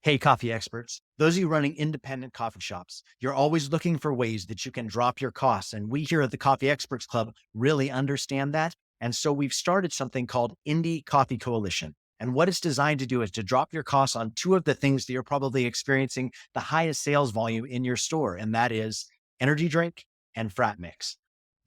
Hey, coffee experts. Those of you running independent coffee shops, you're always looking for ways that you can drop your costs. And we here at the Coffee Experts Club really understand that. And so we've started something called Indie Coffee Coalition. And what it's designed to do is to drop your costs on two of the things that you're probably experiencing the highest sales volume in your store. And that is energy drink and frat mix.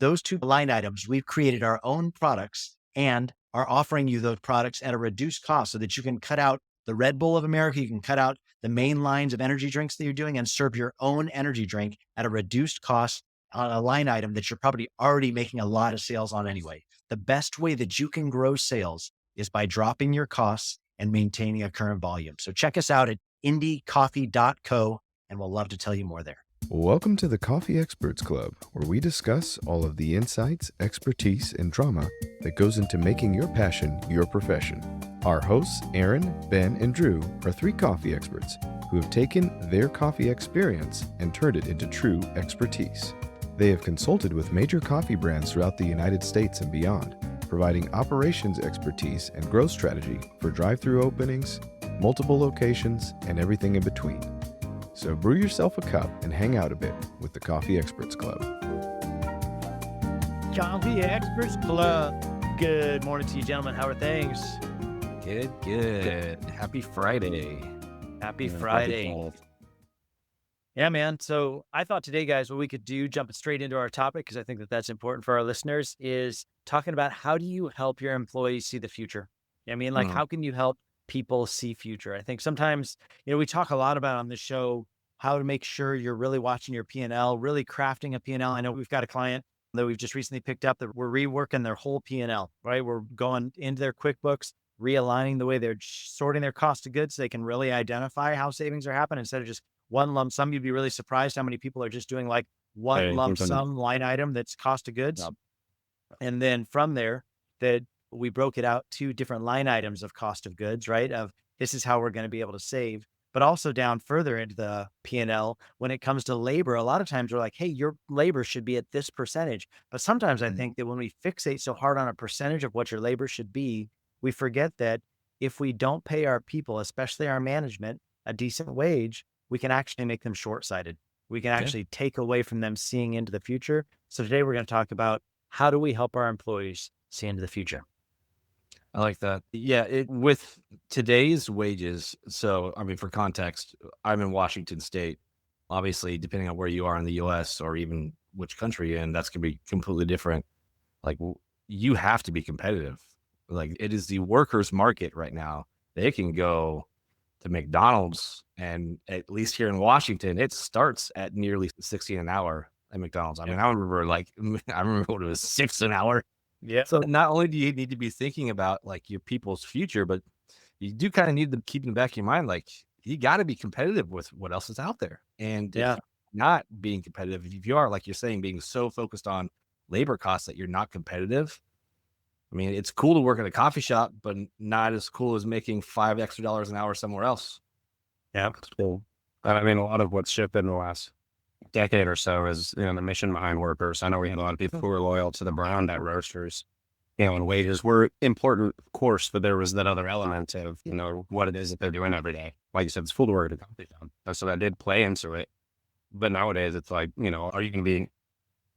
Those two line items, we've created our own products and are offering you those products at a reduced cost so that you can cut out the Red Bull of America. You can cut out the main lines of energy drinks that you're doing and serve your own energy drink at a reduced cost on a line item that you're probably already making a lot of sales on anyway. The best way that you can grow sales is by dropping your costs and maintaining a current volume. So check us out at indiecoffee.co and we'll love to tell you more there. Welcome to the Coffee Experts Club, where we discuss all of the insights, expertise, and drama that goes into making your passion your profession. Our hosts, Aaron, Ben, and Drew, are three coffee experts who have taken their coffee experience and turned it into true expertise. They have consulted with major coffee brands throughout the United States and beyond, providing operations expertise and growth strategy for drive-through openings, multiple locations, and everything in between. So brew yourself a cup and hang out a bit with the Coffee Experts Club. Coffee Experts Club. Good morning to you, gentlemen. How are things? Good. Happy Friday. Happy Friday. Yeah, man. So I thought today, guys, what we could do, jumping straight into our topic, because I think that that's important for our listeners, is talking about how do you help your employees see the future? I mean, like, how can you help people see future? I think sometimes, we talk a lot about on this show, how to make sure you're really watching your P&L, really crafting a P&L. I know we've got a client that we've just recently picked up that we're reworking their whole P&L, right? We're going into their QuickBooks, realigning the way they're sorting their cost of goods so they can really identify how savings are happening instead of just one lump sum. You'd be really surprised how many people are just doing like one lump sum line item that's cost of goods. Yep. And then from there, that we broke it out to different line items of cost of goods, right? Of this is how we're going to be able to save, but also down further into the P&L when it comes to labor. A lot of times we're like, hey, your labor should be at this percentage. But sometimes I think that when we fixate so hard on a percentage of what your labor should be, we forget that if we don't pay our people, especially our management, a decent wage, we can actually make them short-sighted. We can actually take away from them seeing into the future. So today we're going to talk about how do we help our employees see into the future? I like that. Yeah, with today's wages. So, I mean, for context, I'm in Washington State. Obviously, depending on where you are in the US or even which country you're in, that's going to be completely different. Like, you have to be competitive. Like, it is the workers' market right now. They can go to McDonald's, and at least here in Washington, it starts at nearly 16 an hour at McDonald's. I mean, I remember when it was 6 an hour. Yeah. So not only do you need to be thinking about like your people's future, but you do kind of need to keep in the back of your mind, like you got to be competitive with what else is out there. And if Yeah. you're not being competitive, if you are, like you're saying, being so focused on labor costs that you're not competitive. I mean, it's cool to work at a coffee shop, but not as cool as making $5 extra an hour somewhere else. Yeah. Cool. I mean, a lot of what's shifted in the last decade or so is, the mission behind workers. I know we had a lot of people who were loyal to the brand at roasters, and wages were important, of course, but there was that other element of, what it is that they're doing every day. Like you said, it's cool to work at a coffee shop. So that did play into it. But nowadays it's like, are you going to be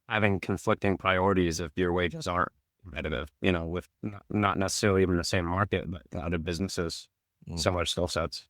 having conflicting priorities if your wages aren't competitive, with not necessarily even the same market, but other businesses, similar skill sets.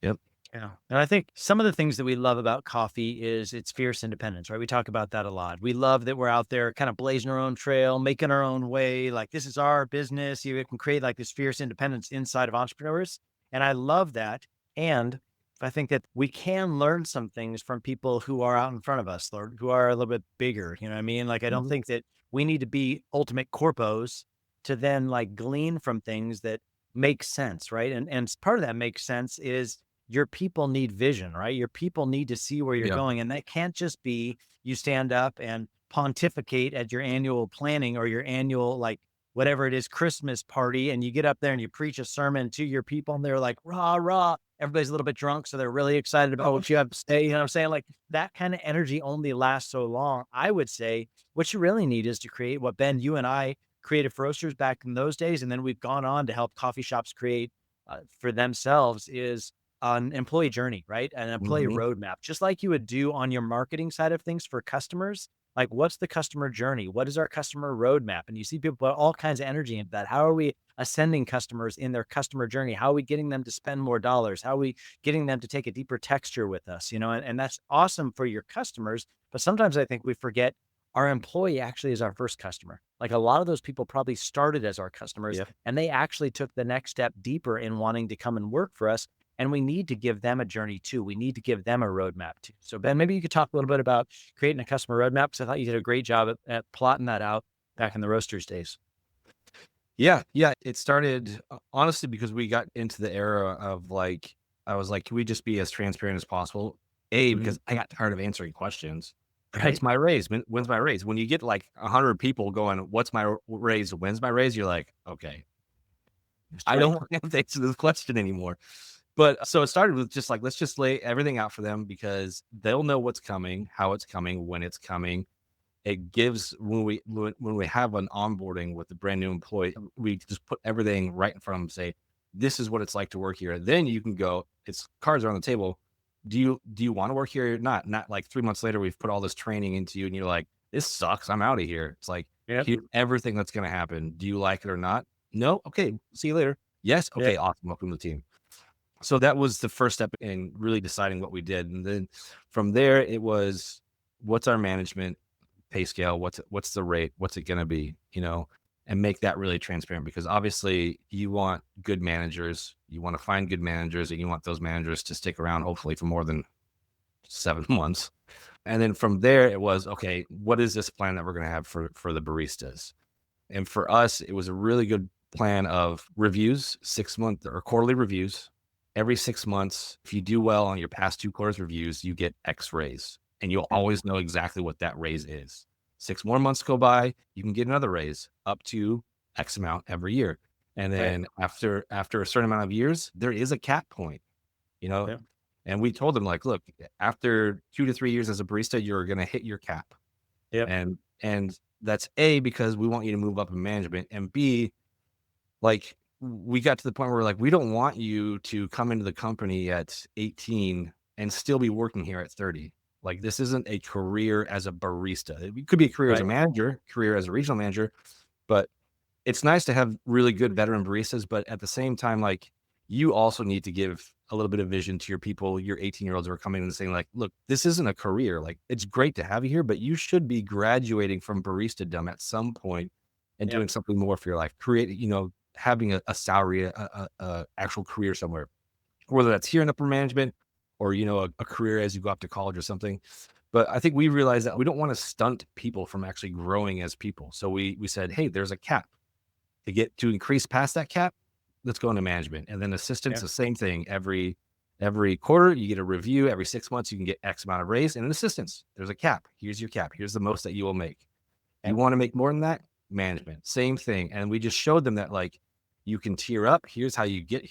Yep. Yeah. And I think some of the things that we love about coffee is its fierce independence, right? We talk about that a lot. We love that we're out there kind of blazing our own trail, making our own way. Like this is our business. You can create like this fierce independence inside of entrepreneurs. And I love that. And I think that we can learn some things from people who are out in front of us, or who are a little bit bigger. You know what I mean? Like, I don't think that we need to be ultimate corpos to then like glean from things that make sense, right? And part of that makes sense is your people need vision, right? Your people need to see where you're going. And that can't just be you stand up and pontificate at your annual planning or your annual, like, whatever it is, Christmas party. And you get up there and you preach a sermon to your people and they're like, rah, rah. Everybody's a little bit drunk. So they're really excited about what you have to say. You know what I'm saying? Like that kind of energy only lasts so long. I would say what you really need is to create what Ben, you and I created for roasters back in those days. And then we've gone on to help coffee shops create for themselves is an employee journey, right? An employee Mhm. roadmap, just like you would do on your marketing side of things for customers. Like, what's the customer journey? What is our customer roadmap? And you see people put all kinds of energy into that. How are we ascending customers in their customer journey? How are we getting them to spend more dollars? How are we getting them to take a deeper texture with us? And that's awesome for your customers. But sometimes I think we forget our employee actually is our first customer. Like, a lot of those people probably started as our customers Yep. and they actually took the next step deeper in wanting to come and work for us. And we need to give them a journey too. We need to give them a roadmap too. So Ben, maybe you could talk a little bit about creating a customer roadmap, because I thought you did a great job at plotting that out back in the Roasters days. Yeah, yeah. It started honestly because we got into the era of like, I was like, can we just be as transparent as possible? Mhm. Because I got tired of answering questions. Right. What's my raise? When's my raise? When you get like 100 people going, what's my raise? When's my raise? You're like, okay, I Right. don't want to have to answer this question anymore. But so it started with just like, let's just lay everything out for them because they'll know what's coming, how it's coming, when it's coming. It gives when we have an onboarding with a brand new employee, we just put everything right in front of them, say, this is what it's like to work here. Then you can go, it's cards are on the table. Do you want to work here or not? Not like 3 months later, we've put all this training into you and you're like, this sucks. I'm out of here. It's like, Yep. here's everything that's gonna happen. Do you like it or not? No? Okay, see you later. Yes, Yeah. okay, awesome. Welcome to the team. So that was the first step in really deciding what we did. And then from there, it was what's our management pay scale? What's the rate? What's it going to be? And make that really transparent because obviously you want good managers. You want to find good managers and you want those managers to stick around, hopefully for more than 7 months. And then from there, it was, okay, what is this plan that we're going to have for the baristas? And for us, it was a really good plan of reviews, 6 month or quarterly reviews. Every 6 months, if you do well on your past 2 quarters reviews, you get X raise. And you'll always know exactly what that raise is. 6 more months go by, you can get another raise up to X amount every year. And Right. then after a certain amount of years, there is a cap point, you know. Yeah. And we told them, like, look, after 2 to 3 years as a barista, you're gonna hit your cap. Yep. And that's A, because we want you to move up in management, and B, like we got to the point where we're like, we don't want you to come into the company at 18 and still be working here at 30. Like, this isn't a career as a barista. It could be a career as a Right. manager, career as a regional manager, but it's nice to have really good veteran baristas. But at the same time, like, you also need to give a little bit of vision to your people, your 18-year-olds who are coming in and saying, like, look, this isn't a career. Like, it's great to have you here, but you should be graduating from baristadom at some point and Yep. doing something more for your life. Having a salary, a actual career somewhere, whether that's here in upper management or, a career as you go up to college or something. But I think we realized that we don't want to stunt people from actually growing as people. So we said, hey, there's a cap to increase past that cap. Let's go into management, and then assistants, Yeah. the same thing. Every quarter, you get a review. Every 6 months, you can get X amount of raise. And in assistants, there's a cap. Here's your cap. Here's the most that you will make. You Yep. want to make more than that? Management, same thing. And we just showed them that, like, you can tier up. Here's how you get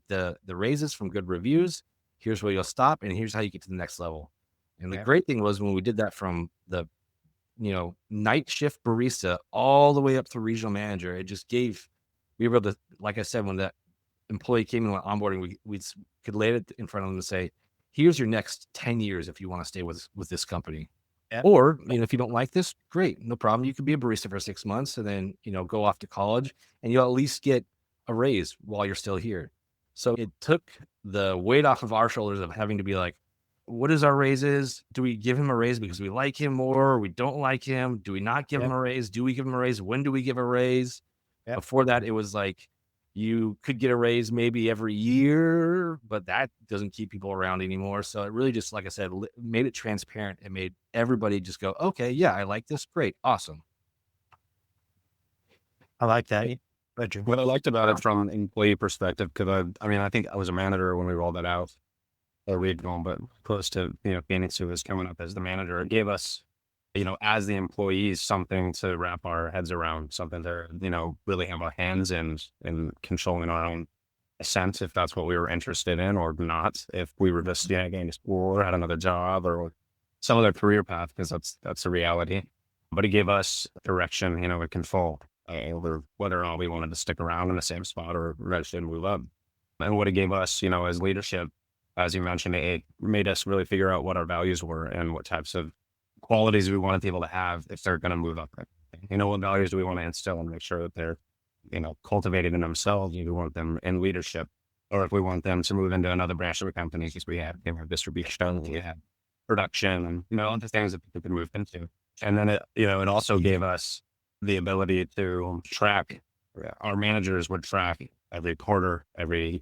the raises from good reviews. Here's where you'll stop, and here's how you get to the next level. And the Yep. great thing was when we did that from the night shift barista all the way up to regional manager, we were able to, like I said, when that employee came in on onboarding, we could lay it in front of them and say, here's your next 10 years if you want to stay with this company. Yep. Or, if you don't like this, great, no problem. You could be a barista for 6 months and then, go off to college and you'll at least get a raise while you're still here. So it took the weight off of our shoulders of having to be like, what is our raises? Do we give him a raise because we like him more? Or we don't like him? Do we not give him Yep. a raise? Do we give him a raise? When do we give a raise? Yep. Before that, it was like, you could get a raise maybe every year, but that doesn't keep people around anymore. So it really just, like I said, made it transparent. It made everybody just go, okay, yeah, I like this. Great. Awesome. I like that. But Drew. What I liked about it from an employee perspective, because I think I was a manager when we rolled that out, or regional, but close to, Phoenix, who was coming up as the manager. It gave us, as the employees, something to wrap our heads around, something to, really have our hands in controlling our own ascent, if that's what we were interested in, or not, if we were just, going to school or had another job or some other career path, because that's a reality. But it gave us direction, and control over whether or not we wanted to stick around in the same spot or register and move up. And what it gave us, as leadership, As you mentioned, it made us really figure out what our values were and what types of qualities we wanted people to have if they're going to move up. What values do we want to instill and make sure that they're, cultivated in themselves? Do we want them in leadership, or if we want them to move into another branch of the company, because we have, distribution, we have production, and, all the things that people can move into. And then it also gave us the ability to track. Our managers would track every quarter, every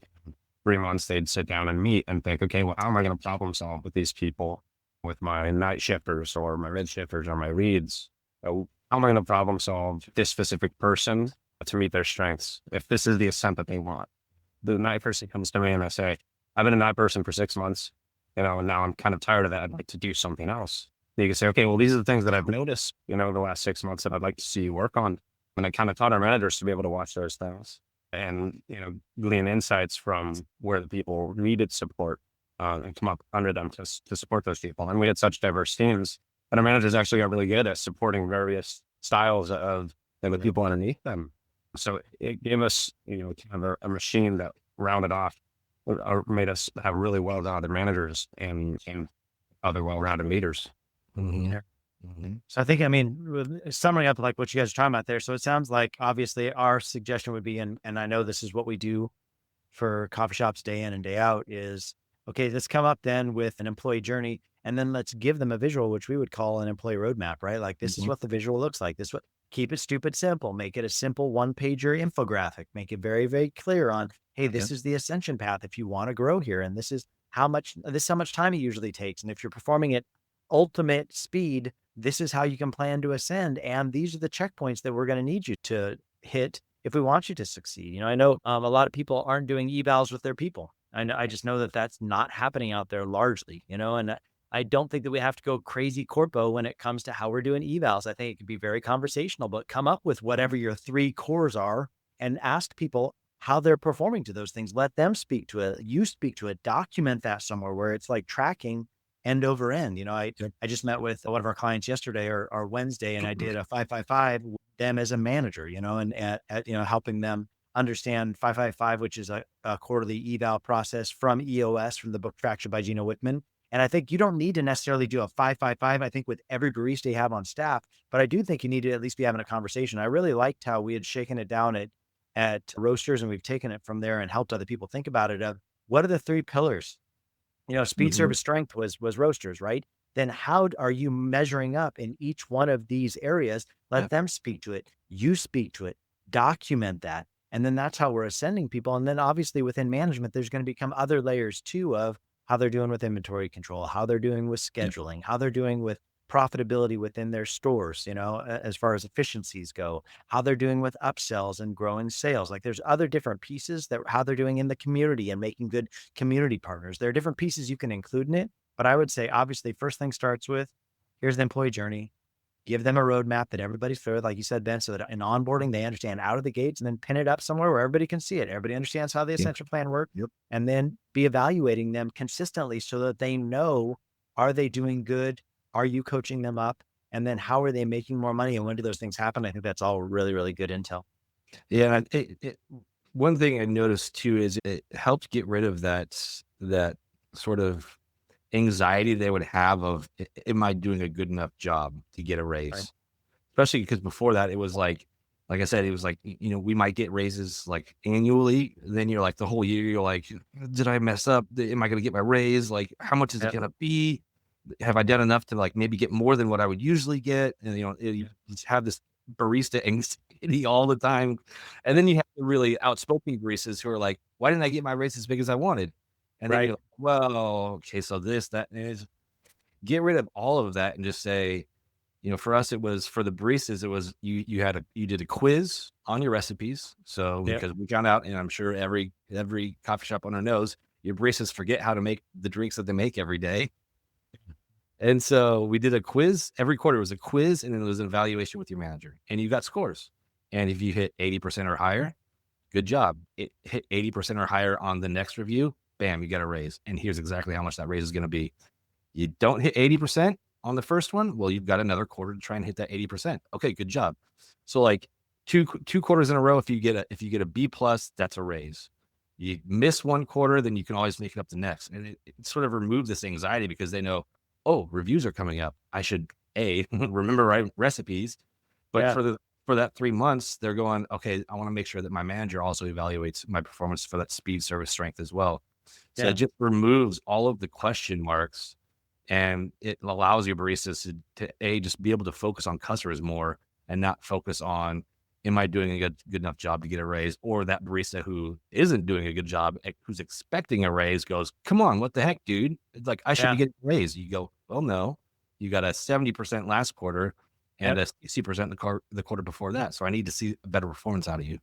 3 months, they'd sit down and meet and think, okay, well, how am I going to problem solve with these people, with my night shifters or my mid shifters or my reads? How am I going to problem solve this specific person to meet their strengths? If this is the ascent that they want, the night person comes to me and I say, I've been a night person for 6 months, and now I'm kind of tired of that. I'd like to do something else. You can say, okay, well, these are the things that I've noticed, the last 6 months that I'd like to see you work on. And I kind of taught our managers to be able to watch those things and, glean insights from where the people needed support, and come up under them to support those people. And we had such diverse teams that our managers actually got really good at supporting various styles of the people underneath them. So it gave us, kind of a machine that rounded off or made us have really well-rounded managers and other well-rounded leaders. Mm-hmm. Yeah. So I think, summing up like what you guys are talking about there. So it sounds like obviously our suggestion would be, and I know this is what we do for coffee shops day in and day out, is, okay, let's come up then with an employee journey, and then let's give them a visual, which we would call an employee roadmap, right? Like this is what the visual looks like. Keep it stupid simple, make it a simple 1-pager infographic, make it very, very clear on, hey, this is the ascension path if you want to grow here. And this is how much time it usually takes. And if you're performing at ultimate speed, this is how you can plan to ascend. And these are the checkpoints that we're going to need you to hit if we want you to succeed. I know a lot of people aren't doing evals with their people. I just know that that's not happening out there largely, and I don't think that we have to go crazy corpo when it comes to how we're doing evals. I think it can be very conversational, but come up with whatever your 3 cores are and ask people how they're performing to those things. Let them speak to it. You speak to it, document that somewhere where it's like tracking end over end. I just met with one of our clients yesterday or Wednesday, and I did a 5-5-5 with them as a manager, and helping them understand 5-5-5, which is a quarterly eval process from EOS, from the book Traction by Gino Wickman. And I think you don't need to necessarily do a 5-5-5, I think, with every barista you have on staff, but I do think you need to at least be having a conversation. I really liked how we had shaken it down at Roasters, and we've taken it from there and helped other people think about it of what are the 3 pillars. Speed, service, strength was Roasters, right? Then how are you measuring up in each one of these areas? Let them speak to it. You speak to it, document that. And then that's how we're ascending people. And then obviously within management, there's going to become other layers too of how they're doing with inventory control, how they're doing with scheduling, how they're doing with profitability within their stores, as far as efficiencies go, how they're doing with upsells and growing sales. Like there's other different pieces that how they're doing in the community and making good community partners. There are different pieces you can include in it, but I would say obviously first thing starts with, here's the employee journey. Give them a roadmap that everybody's familiar, like you said, Ben, so that in onboarding, they understand out of the gates, and then pin it up somewhere where everybody can see it. Everybody understands how the ascension plan works. And then be evaluating them consistently so that they know, are they doing good? Are you coaching them up? And then how are they making more money? And when do those things happen? I think that's all really, really good intel. Yeah. One thing I noticed too is it helped get rid of that sort of anxiety they would have of, am I doing a good enough job to get a raise? Right. Especially because before that, it was like I said, it was like, we might get raises like annually. Then you're like the whole year, you're like, did I mess up? Am I going to get my raise? Like, how much is it going to be? Have I done enough to like maybe get more than what I would usually get? And, you just have this barista anxiety all the time. And then you have the really outspoken baristas who are like, why didn't I get my raise as big as I wanted? And then you're like, well, okay, so that is, get rid of all of that and just say, for us, it was for the baristas, it was you did a quiz on your recipes. So because we found out, and I'm sure every coffee shop owner knows, your baristas forget how to make the drinks that they make every day. And so we did a quiz. Every quarter was a quiz, and then there was an evaluation with your manager, and you got scores. And if you hit 80% or higher, good job. It hit 80% or higher on the next review, bam, you got a raise. And here's exactly how much that raise is going to be. You don't hit 80% on the first one, well, you've got another quarter to try and hit that 80%. Okay, good job. So like two quarters in a row, if you get a B plus, that's a raise. You miss one quarter, then you can always make it up the next. And it sort of removes this anxiety because they know, oh, reviews are coming up. I should remember right recipes. But Yeah. for that 3 months, they're going, okay, I want to make sure that my manager also evaluates my performance for that speed, service, strength as well. So Yeah. it just removes all of the question marks, and it allows your baristas to just be able to focus on customers more and not focus on, am I doing a good enough job to get a raise? Or that barista who isn't doing a good job, who's expecting a raise, goes, come on, what the heck, dude? It's like, I should be Yeah. getting a raise. You go, well, no, you got a 70% last quarter and Yep. a 60% the quarter before that. So I need to see a better performance out of you.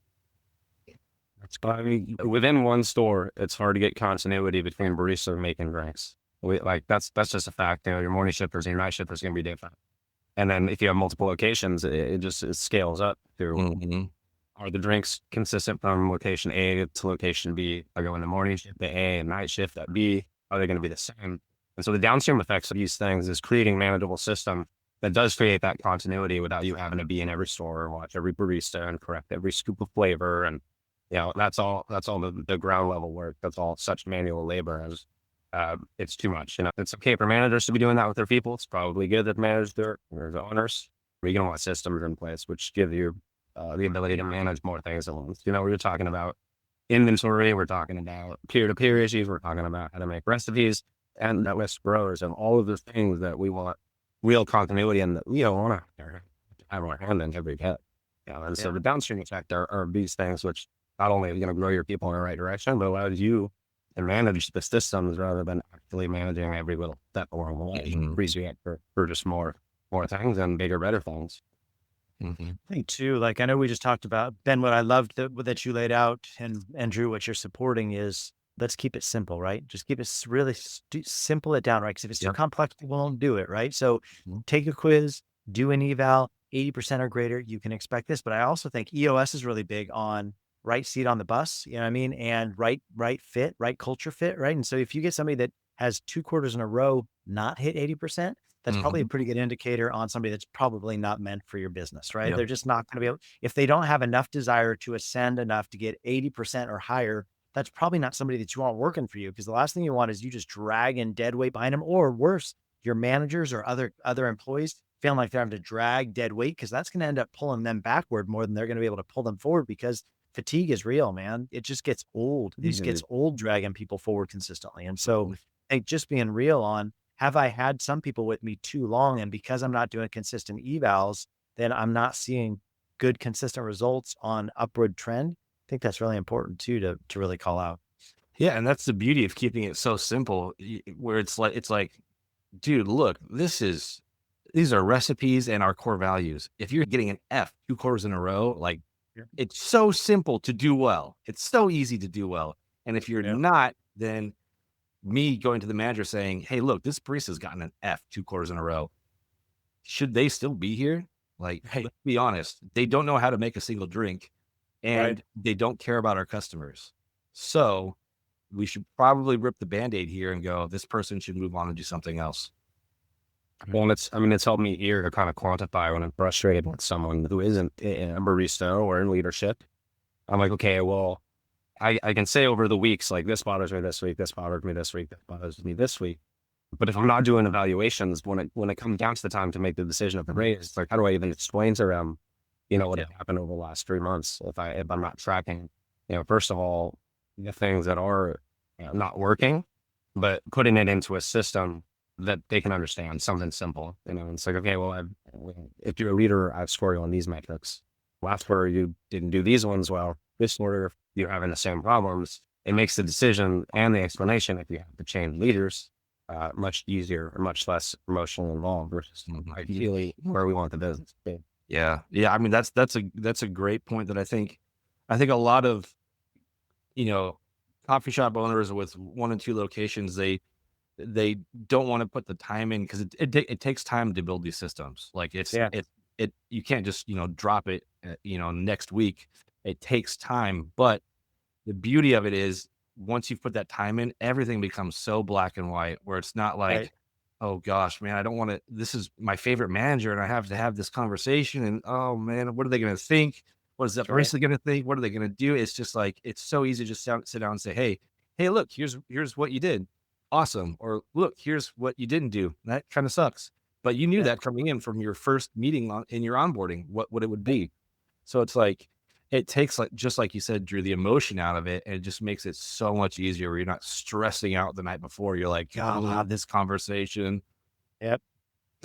I mean, within one store, it's hard to get continuity between barista and making drinks. That's just a fact. Your morning shifters and your night shifters are going to be different. And then if you have multiple locations, it scales up to, Mm-hmm. are the drinks consistent from location A to location B? Are going the morning shift at A and night shift at B? Are they going to be the same? And so the downstream effects of these things is creating manageable system that does create that continuity without you having to be in every store and watch every barista and correct every scoop of flavor. And, that's all the ground level work. That's all such manual labor. As it's too much. It's okay for managers to be doing that with their people. It's probably good that manage their owners. But you're going to want systems in place which give you the ability to manage more things at once. We're talking about inventory. We're talking about peer-to-peer issues. We're talking about how to make recipes, and that list grows, and all of the things that we want real continuity and that we don't want to have our hand in every hit. And so the downstream effect are these things which not only are going to grow your people in the right direction, but allows you to manage the systems rather than actually managing every little step along the way. Frees you up for just more things and bigger, better things. Mm-hmm. I think too, like, I know we just talked about, Ben, what I loved that you laid out, and Drew, what you're supporting is, let's keep it simple, right? Just keep it really simple it down, right? Because if it's too complex, people won't do it, right? So take a quiz, do an eval, 80% or greater, you can expect this. But I also think EOS is really big on right seat on the bus, you know what I mean? And right fit, right culture fit, right? And so if you get somebody that has 2 quarters in a row not hit 80%, that's probably a pretty good indicator on somebody that's probably not meant for your business, right? Yep. They're just not going to be able, if they don't have enough desire to ascend enough to get 80% or higher, that's probably not somebody that you want working for you, because the last thing you want is you just drag in dead weight behind them, or worse, your managers or other employees feeling like they're having to drag dead weight, because that's going to end up pulling them backward more than they're going to be able to pull them forward, because fatigue is real, man. It just gets old. It just gets old dragging people forward consistently. And so I think just being real on, have I had some people with me too long, and because I'm not doing consistent evals, then I'm not seeing good, consistent results on upward trend. I think that's really important too, to really call out. Yeah. And that's the beauty of keeping it so simple, where it's like, dude, look, these are recipes and our core values. If you're getting an F 2 quarters in a row, like, it's so simple to do well. It's so easy to do well. And if you're not, then me going to the manager saying, hey, look, this barista's gotten an F 2 quarters in a row. Should they still be here? Like, let's be honest. They don't know how to make a single drink, and they don't care about our customers. So we should probably rip the Band-Aid here and go, this person should move on and do something else. Well, it's helped me here to kind of quantify when I'm frustrated with someone who isn't a barista or in leadership. I'm like, okay, well, I can say over the weeks, like, this bothers me this week, this bothers me this week, this bothers me this week. But if I'm not doing evaluations, when it comes down to the time to make the decision of the raise, like, how do I even explain to them, what had happened over the last 3 months if I'm not tracking, first of all, the things that are not working, but putting it into a system that they can understand, something simple. It's like, okay, well, if you're a leader, I've scored you on these metrics. Last quarter, you didn't do these ones well. This quarter, you're having the same problems. It makes the decision and the explanation, if you have to change leaders, much easier or much less emotionally involved versus ideally where we want the business to be. Yeah. I mean, that's a great point that I think a lot of, coffee shop owners with 1 and 2 locations, they don't want to put the time in, because it takes time to build these systems. Like, you can't just, drop it, next week. It takes time. But the beauty of it is, once you've put that time in, everything becomes so black and white, where it's not like, oh gosh, man, I don't want to, this is my favorite manager and I have to have this conversation, and oh man, what are they going to think? What is that Right. barista going to think? What are they going to do? It's just like, it's so easy to just sit down and say, hey, look, here's what you did. Awesome. Or look, here's what you didn't do. That kind of sucks. But you knew Yeah. that coming in from your first meeting in your onboarding, what it would be. So it's like, it takes, like, just like you said, Drew, the emotion out of it, and it just makes it so much easier where you're not stressing out the night before. You're like, God, I'll have this conversation. Yep.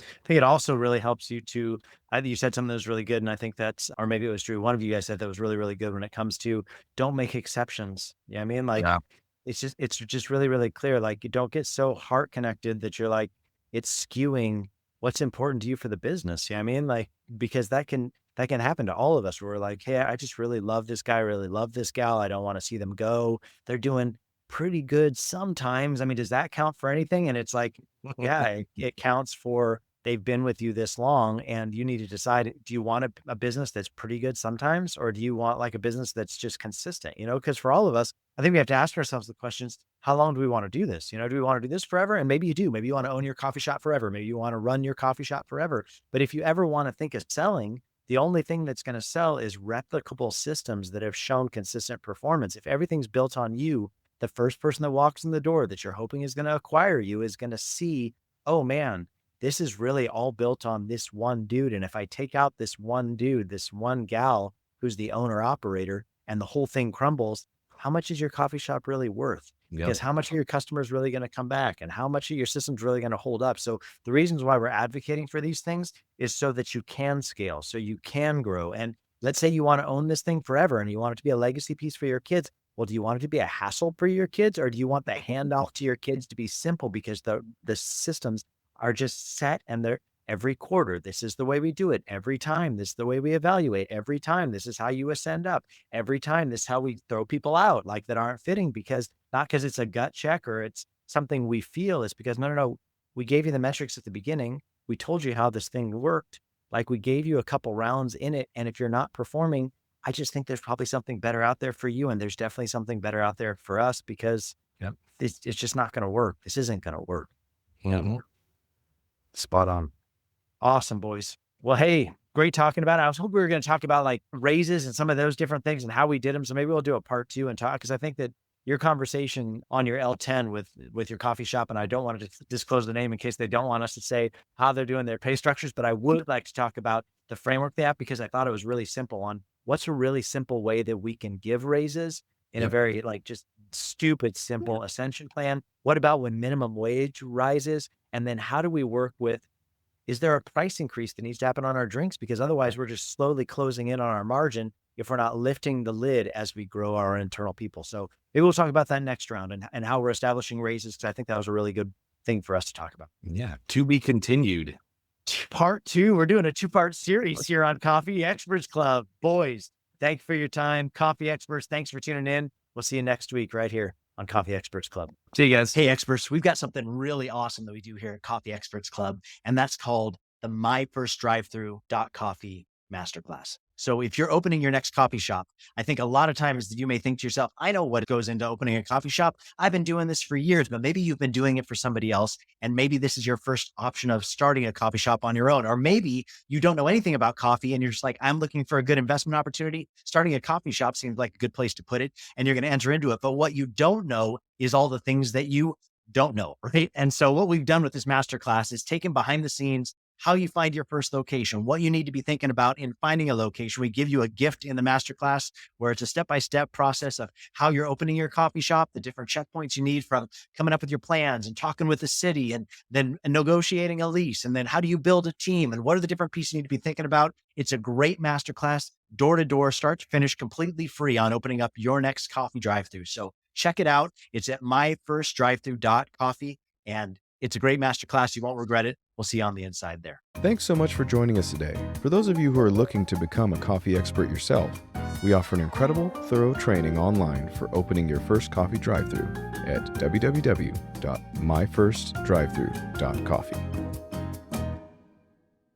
I think it also really helps you to, I think you said something that was really good. And I think that's, or maybe it was Drew. One of you guys said that was really, really good when it comes to don't make exceptions. Yeah. I mean, like, Yeah. it's just really, really clear. Like, you don't get so heart connected that you're like, it's skewing what's important to you for the business. Yeah. I mean, like, because that can happen to all of us where we're like, hey, I just really love this guy, really love this gal. I don't want to see them go. They're doing pretty good sometimes. I mean, does that count for anything? And it's like, yeah, it counts for they've been with you this long, and you need to decide, do you want a business that's pretty good sometimes, or do you want like a business that's just consistent? Because for all of us, I think we have to ask ourselves the questions, how long do we want to do this? Do we want to do this forever? And maybe you do. Maybe you want to own your coffee shop forever. Maybe you want to run your coffee shop forever. But if you ever want to think of selling, the only thing that's going to sell is replicable systems that have shown consistent performance. If everything's built on you, the first person that walks in the door that you're hoping is going to acquire you is going to see, oh man, this is really all built on this one dude. And if I take out this one dude, this one gal who's the owner operator, and the whole thing crumbles, how much is your coffee shop really worth? Yep. Because how much are your customers really going to come back? And how much of your system's really going to hold up? So the reasons why we're advocating for these things is so that you can scale, so you can grow. And let's say you want to own this thing forever and you want it to be a legacy piece for your kids. Well, do you want it to be a hassle for your kids, or do you want the handoff to your kids to be simple because the systems are just set and they're every quarter? This is the way we do it. Every time, this is the way we evaluate. Every time, this is how you ascend up. Every time, this is how we throw people out like that aren't fitting, because not because it's a gut check or it's something we feel. It's because no, we gave you the metrics at the beginning. We told you how this thing worked. Like, we gave you a couple rounds in it. And if you're not performing, I just think there's probably something better out there for you. And there's definitely something better out there for us, because Yep. it's just not going to work. This isn't going to work. Mhm. Spot on. Awesome, boys. Well, hey, great talking about it. I was hoping we were going to talk about like raises and some of those different things and how we did them. So maybe we'll do a part 2 and talk, because I think that your conversation on your L10 with your coffee shop, and I don't want to disclose the name in case they don't want us to say how they're doing their pay structures, but I would like to talk about the framework they have, because I thought it was really simple on what's a really simple way that we can give raises in a very like just stupid, simple ascension plan. What about when minimum wage rises? And then how do we work with, is there a price increase that needs to happen on our drinks? Because otherwise we're just slowly closing in on our margin if we're not lifting the lid as we grow our internal people. So maybe we'll talk about that next round and how we're establishing raises, because I think that was a really good thing for us to talk about. Yeah. To be continued. Part 2, we're doing a 2-part series here on Coffee Experts Club. Boys, thank you for your time. Coffee experts, thanks for tuning in. We'll see you next week right here on Coffee Experts Club. See you guys. Hey, experts, we've got something really awesome that we do here at Coffee Experts Club, and that's called the My First Drive-Through.coffee Masterclass. So if you're opening your next coffee shop, I think a lot of times you may think to yourself, I know what goes into opening a coffee shop. I've been doing this for years, but maybe you've been doing it for somebody else. And maybe this is your first option of starting a coffee shop on your own. Or maybe you don't know anything about coffee and you're just like, I'm looking for a good investment opportunity. Starting a coffee shop seems like a good place to put it, and you're going to enter into it. But what you don't know is all the things that you don't know, right? And so what we've done with this masterclass is taken behind the scenes, how you find your first location, what you need to be thinking about in finding a location. We give you a gift in the masterclass where it's a step-by-step process of how you're opening your coffee shop, the different checkpoints you need from coming up with your plans and talking with the city and then negotiating a lease. And then how do you build a team and what are the different pieces you need to be thinking about? It's a great masterclass, door to door, start to finish, completely free on opening up your next coffee drive-through. So check it out. It's at myfirstdrivethrough.coffee, and it's a great masterclass. You won't regret it. We'll see you on the inside there. Thanks so much for joining us today. For those of you who are looking to become a coffee expert yourself, we offer an incredible, thorough training online for opening your first coffee drive-through at www.myfirstdrivethrough.coffee.